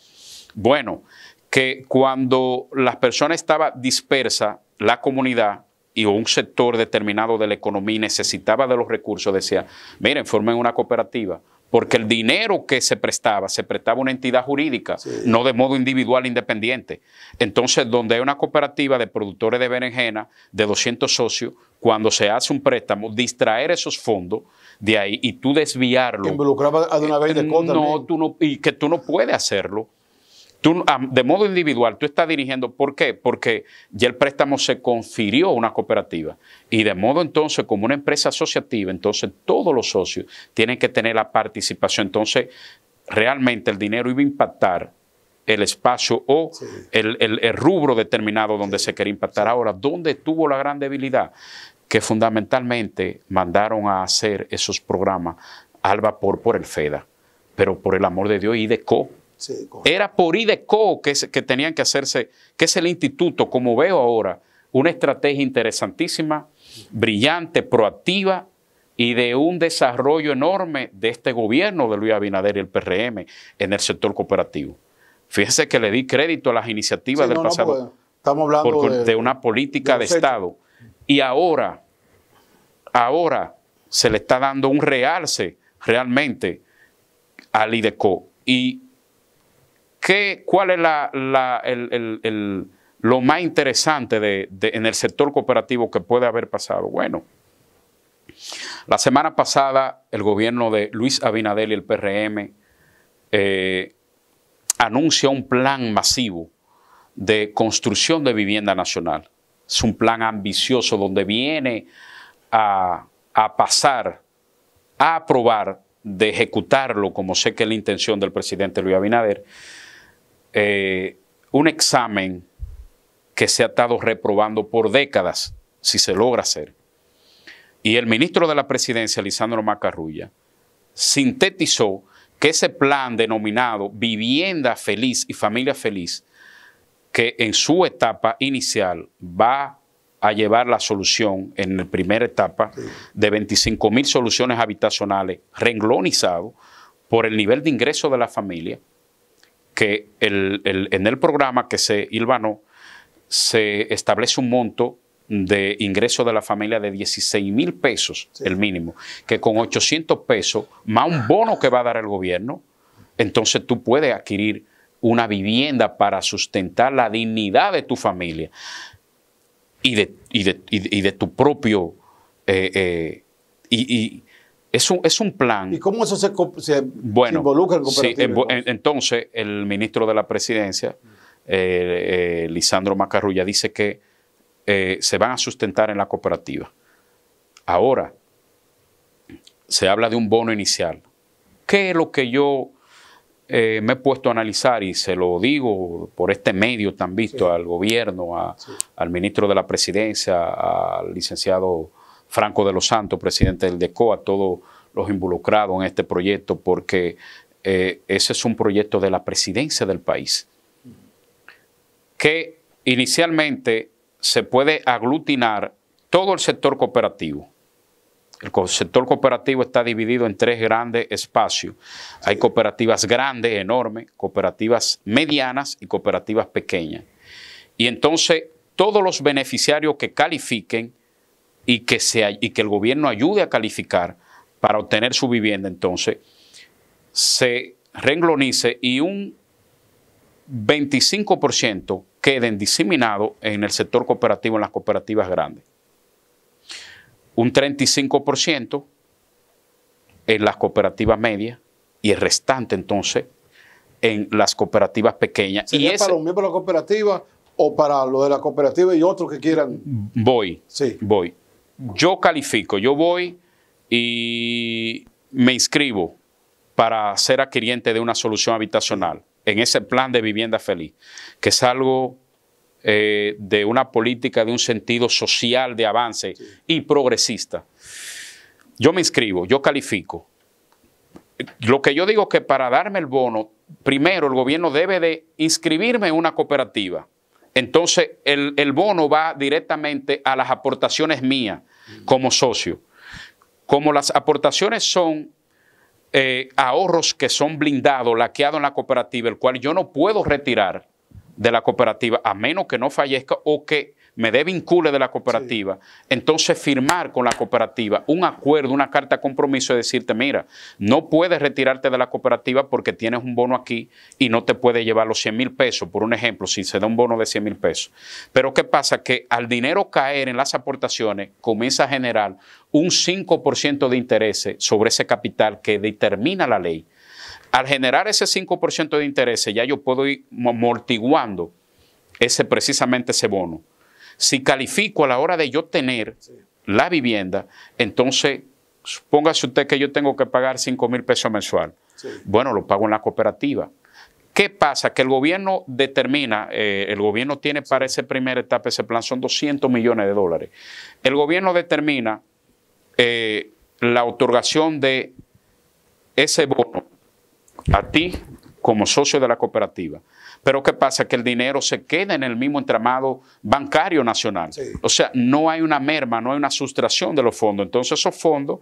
Bueno, que cuando las personas estaban dispersas, la comunidad y un sector determinado de la economía necesitaba de los recursos, decía, miren, formen una cooperativa, porque el dinero que se prestaba a una entidad jurídica, no de modo individual independiente. Entonces, donde hay una cooperativa de productores de berenjena de 200 socios, cuando se hace un préstamo, distraer esos fondos de ahí y tú desviarlo. Involucraba a de una vez de y que tú no puedes hacerlo. Tú, de modo individual, tú estás dirigiendo. ¿Por qué? Porque ya el préstamo se confirió a una cooperativa. Y de modo entonces, como una empresa asociativa, entonces todos los socios tienen que tener la participación. Entonces, realmente el dinero iba a impactar el espacio o el rubro determinado donde se quería impactar. Ahora, ¿dónde tuvo la gran debilidad? Que fundamentalmente mandaron a hacer esos programas al vapor por el FEDA. Pero por el amor de Dios, IDECO. Era por IDECO que tenían que hacerse, que es el instituto, como veo ahora, una estrategia interesantísima, brillante, proactiva y de un desarrollo enorme de este gobierno de Luis Abinader y el PRM en el sector cooperativo. Fíjense que le di crédito a las iniciativas del pasado, estamos hablando de una política de Estado. Y ahora se le está dando un realce realmente al IDECO. Y ¿cuál es lo más interesante en el sector cooperativo que puede haber pasado? Bueno, la semana pasada el gobierno de Luis Abinader y el PRM anuncia un plan masivo de construcción de vivienda nacional. Es un plan ambicioso donde viene a pasar, a aprobar, de ejecutarlo, como sé que es la intención del presidente Luis Abinader, un examen que se ha estado reprobando por décadas, si se logra hacer. Y el ministro de la Presidencia, Lisandro Macarrulla, sintetizó que ese plan denominado Vivienda Feliz y Familia Feliz, que en su etapa inicial va a llevar la solución en la primera etapa de 25.000 soluciones habitacionales renglonizado por el nivel de ingreso de la familia, que en el programa que se hilvanó se establece un monto de ingreso de la familia de 16.000 pesos, el mínimo, que con 800 pesos, más un bono que va a dar el gobierno, entonces tú puedes adquirir una vivienda para sustentar la dignidad de tu familia y de tu propio... Es un plan. ¿Y cómo eso se involucra en cooperativas? Entonces, el ministro de la Presidencia, Lisandro Macarrulla, dice que se van a sustentar en la cooperativa. Ahora, se habla de un bono inicial. ¿Qué es lo que yo me he puesto a analizar? Y se lo digo por este medio tan visto al gobierno, al ministro de la Presidencia, al licenciado Franco de los Santos, presidente del IDECO, a todos los involucrados en este proyecto, porque ese es un proyecto de la presidencia del país, que inicialmente se puede aglutinar todo el sector cooperativo. El sector cooperativo está dividido en 3 grandes espacios. Hay cooperativas grandes, enormes, cooperativas medianas y cooperativas pequeñas. Y entonces todos los beneficiarios que califiquen y que el gobierno ayude a calificar para obtener su vivienda, entonces se renglonice y un 25% queden diseminados en el sector cooperativo, en las cooperativas grandes. Un 35% en las cooperativas medias y el restante entonces en las cooperativas pequeñas. ¿Sería para los miembros de la cooperativa o para lo de la cooperativa y otros que quieran? Voy. Yo califico, yo voy y me inscribo para ser adquiriente de una solución habitacional en ese plan de vivienda feliz, que es algo de una política de un sentido social de avance y progresista. Yo me inscribo, yo califico. Lo que yo digo es que para darme el bono, primero el gobierno debe de inscribirme en una cooperativa Entonces, el bono va directamente a las aportaciones mías como socio. Como las aportaciones son ahorros que son blindados, laqueados en la cooperativa, el cual yo no puedo retirar de la cooperativa a menos que no fallezca o que me dé vincule de la cooperativa, entonces firmar con la cooperativa un acuerdo, una carta de compromiso de decirte, mira, no puedes retirarte de la cooperativa porque tienes un bono aquí y no te puedes llevar los 100 mil pesos, por un ejemplo, si se da un bono de 100 mil pesos. Pero ¿qué pasa? Que al dinero caer en las aportaciones comienza a generar un 5% de interés sobre ese capital que determina la ley. Al generar ese 5% de interés, ya yo puedo ir amortiguando precisamente ese bono. Si califico a la hora de yo tener la vivienda, entonces póngase usted que yo tengo que pagar 5 mil pesos mensual. Bueno, lo pago en la cooperativa. ¿Qué pasa? Que el gobierno determina, el gobierno tiene para esa primera etapa, ese plan son 200 millones de dólares. El gobierno determina la otorgación de ese bono a ti como socio de la cooperativa. Pero ¿qué pasa? Que el dinero se queda en el mismo entramado bancario nacional. O sea, no hay una merma, no hay una sustracción de los fondos. Entonces esos fondos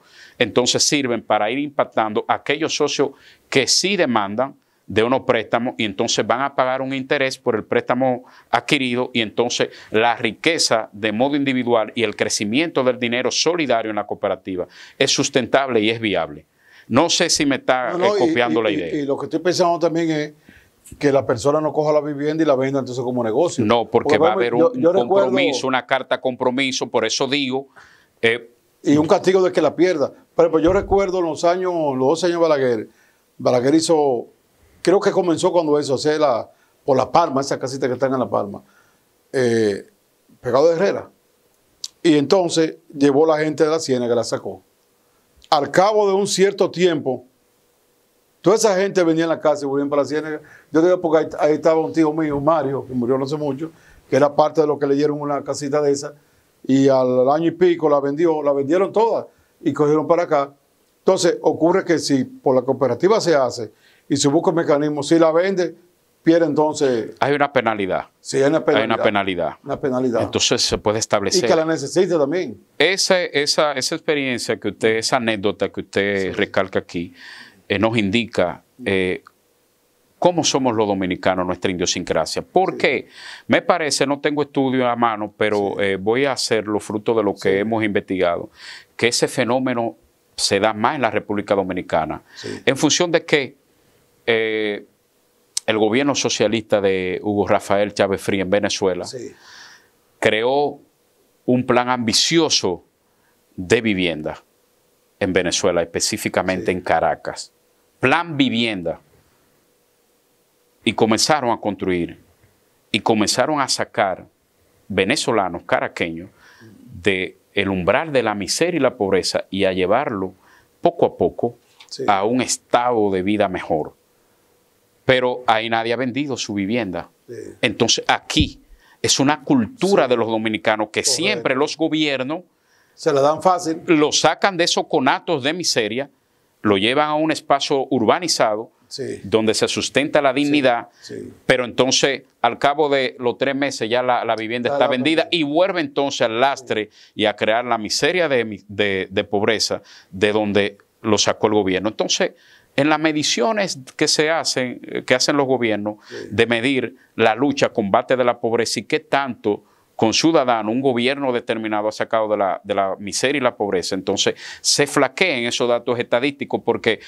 sirven para ir impactando a aquellos socios que sí demandan de unos préstamos y entonces van a pagar un interés por el préstamo adquirido y entonces la riqueza de modo individual y el crecimiento del dinero solidario en la cooperativa es sustentable y es viable. No sé si me está copiando la idea. Y lo que estoy pensando también es que la persona no coja la vivienda y la venda entonces como negocio. No, porque va a haber un compromiso, una carta compromiso, por eso digo. Y un castigo de que la pierda. Pero yo recuerdo los 12 años de Balaguer hizo, creo que comenzó cuando eso, por La Palma, esa casita que están en La Palma, pegado de Herrera. Y entonces llevó la gente de la Ciénaga, la sacó. Al cabo de un cierto tiempo, toda esa gente venía en la casa y volvían para la Ciénaga. Yo digo porque ahí estaba un tío mío, Mario, que murió no hace mucho, que era parte de lo que le dieron una casita de esa, y al año y pico la vendieron todas y cogieron para acá. Entonces ocurre que si por la cooperativa se hace y se busca el mecanismo, si la vende, pierde entonces... Hay una penalidad. Sí, hay una penalidad. Hay una penalidad. Una penalidad. Entonces se puede establecer. Y que la necesite también. Esa experiencia que usted, esa anécdota que usted recalca aquí, nos indica cómo somos los dominicanos, nuestra idiosincrasia. Porque me parece, no tengo estudio a mano, pero voy a hacerlo fruto de lo que hemos investigado, que ese fenómeno se da más en la República Dominicana. En función de que el gobierno socialista de Hugo Rafael Chávez Frías en Venezuela creó un plan ambicioso de vivienda en Venezuela, específicamente en Caracas. Plan vivienda. Y comenzaron a construir y comenzaron a sacar venezolanos, caraqueños, del umbral de la miseria y la pobreza y a llevarlo poco a poco a un estado de vida mejor. Pero ahí nadie ha vendido su vivienda. Entonces aquí es una cultura de los dominicanos que siempre los gobiernos se la dan fácil. Lo sacan de esos conatos de miseria, lo llevan a un espacio urbanizado donde se sustenta la dignidad, pero entonces al cabo de los 3 meses ya la vivienda está vendida y vuelve entonces al lastre y a crear la miseria de pobreza de donde lo sacó el gobierno. Entonces, en las mediciones que hacen los gobiernos de medir la lucha, combate de la pobreza y qué tanto con ciudadanos un gobierno determinado ha sacado de la miseria y la pobreza, entonces se flaquean esos datos estadísticos porque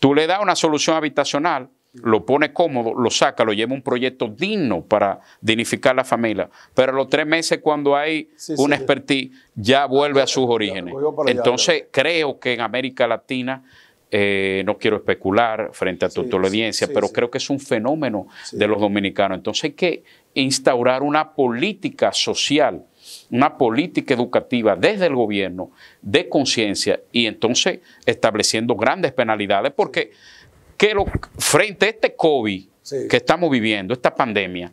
tú le das una solución habitacional, lo pone cómodo, lo saca, lo lleva un proyecto digno para dignificar la familia, pero a los 3 meses cuando hay una expertise ya vuelve a sus orígenes. Entonces creo que en América Latina, no quiero especular frente a tu audiencia, pero creo que es un fenómeno de los dominicanos. Entonces hay que instaurar una política social, una política educativa desde el gobierno de conciencia y entonces estableciendo grandes penalidades porque frente a este COVID que estamos viviendo, esta pandemia,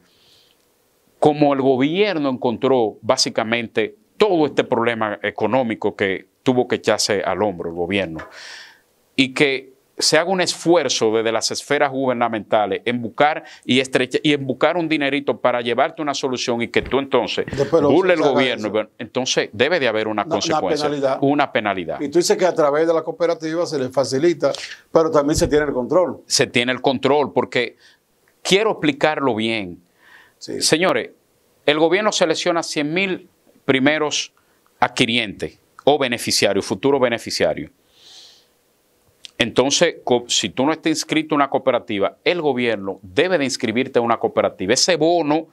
como el gobierno encontró básicamente todo este problema económico que tuvo que echarse al hombro el gobierno y que se haga un esfuerzo desde las esferas gubernamentales en buscar y en buscar un dinerito para llevarte una solución y que tú entonces burles el gobierno. Entonces debe de haber una consecuencia, una penalidad. Y tú dices que a través de la cooperativa se les facilita, pero también se tiene el control. Se tiene el control porque quiero explicarlo bien. Sí. Señores, el gobierno selecciona 100,000 primeros adquirientes o beneficiarios, futuros beneficiarios. Entonces, si tú no estás inscrito en una cooperativa, el gobierno debe de inscribirte en una cooperativa. Ese bono,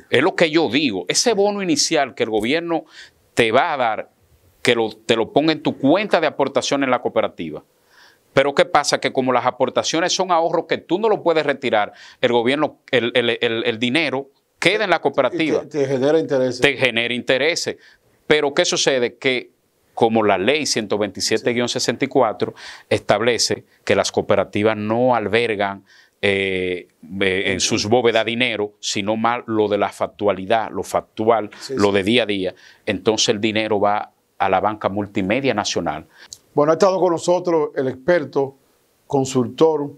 es lo que yo digo, ese bono inicial que el gobierno te va a dar, que te lo ponga en tu cuenta de aportación en la cooperativa. Pero ¿qué pasa? Que como las aportaciones son ahorros que tú no lo puedes retirar, el gobierno, el dinero queda en la cooperativa. Te genera intereses. Te genera intereses. Pero ¿qué sucede? Que como la ley 127-64 establece que las cooperativas no albergan en sus bóvedas dinero, sino más lo de la factualidad, lo factual, lo de día a día. Entonces el dinero va a la banca multimedia nacional. Bueno, ha estado con nosotros el experto, consultor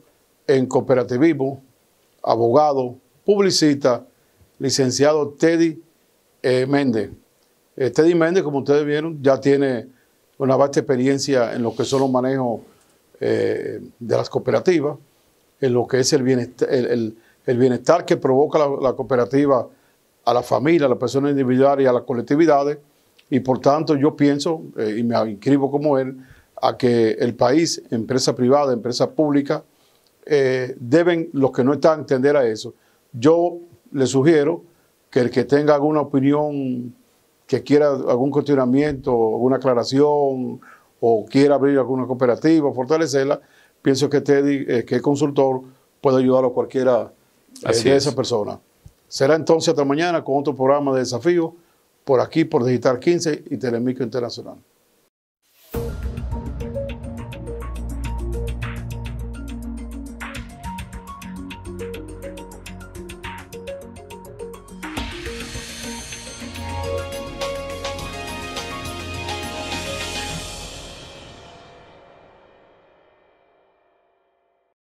en cooperativismo, abogado, publicista, licenciado Teddy Méndez. Teddy Méndez, como ustedes vieron, ya tiene una vasta experiencia en lo que son los manejos de las cooperativas, en lo que es el bienestar que provoca la cooperativa a la familia, a las personas individuales y a las colectividades. Y por tanto yo pienso, y me inscribo como él, a que el país, empresa privada, empresa pública, deben, los que no están, entender a eso. Yo le sugiero que el que tenga alguna opinión, que quiera algún cuestionamiento, alguna aclaración, o quiera abrir alguna cooperativa, fortalecerla, pienso que Teddy, que es consultor, puede ayudar a cualquiera de esas personas. Será entonces hasta mañana con otro programa de desafío, por aquí, por Digital 15 y Telemicro Internacional.